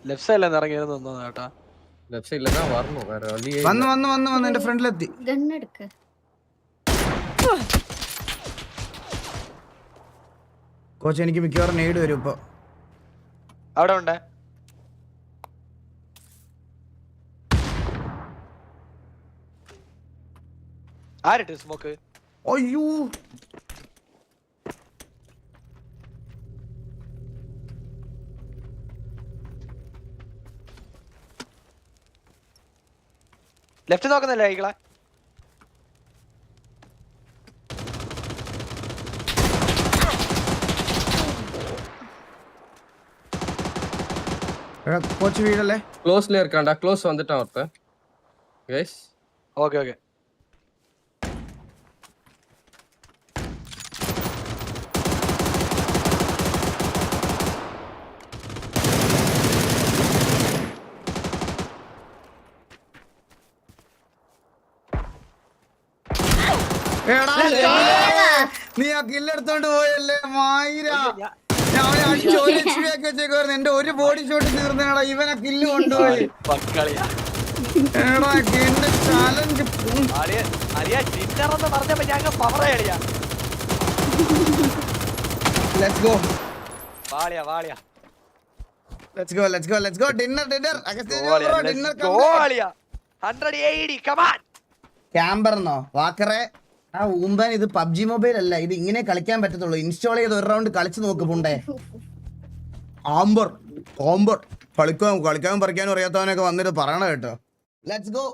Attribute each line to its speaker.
Speaker 1: Left സൈഡിൽ ഇറങ്ങിയത് തോന്നുന്നു കേട്ടാ.
Speaker 2: ലെഫ്റ്റ് സൈഡിൽ தான் வரணும் வேற വഴിയേ
Speaker 3: വന്ന് എന്റെ ഫ്രണ്ടിലെത്തി.
Speaker 4: ഗണ്ണെടുക്ക്.
Speaker 3: കോച്ച് എനിക്ക് മിക്കവാറും നേട് വരും ഇപ്പൊ.
Speaker 1: അവിടെ ഉണ്ട്. ആരിട്ട് സ്മോക്ക്?
Speaker 3: അയ്യോ
Speaker 1: ലെഫ്റ്റ് നോക്കുന്നില്ല ഈകളെ.
Speaker 3: കോച്ച് വീടല്ലേ?
Speaker 2: க்ளோஸ்ல இருக்கான்டா. க்ளோஸ் வந்துட்டான் ஒருத்தன். Guys
Speaker 1: okay okay.
Speaker 3: നീ ആ കില്ലെടുത്തോണ്ട് പോയല്ലേ മായിര. അവനെ അടിച്ച് ഒരു HP ഒക്കെ വെച്ചേക്കുവായിരുന്നു. എന്റെ ഒരു ബോഡി ഷോട്ട് തീർന്നേടാ. ഇവനെ കില്ല് കൊണ്ടുപോയി. എടാ എന്റെ challenge. Let's go let's go let's go let's go. Dinner ക്യാമ്പർന്നോ വാക്കറെ? ആ ഊമ്പാൻ ഇത് പബ്ജി മൊബൈൽ അല്ല, ഇത് ഇങ്ങനെ കളിക്കാൻ പറ്റത്തുള്ളൂ. ഇൻസ്റ്റാൾ ചെയ്ത് ഒരു റൗണ്ട് കളിച്ചു നോക്ക് പുണ്ടേ. കളിക്കാൻ പറിക്കാനും അറിയാത്തവനൊക്കെ വന്നിട്ട് പറയണ കേട്ടോ. Let's go.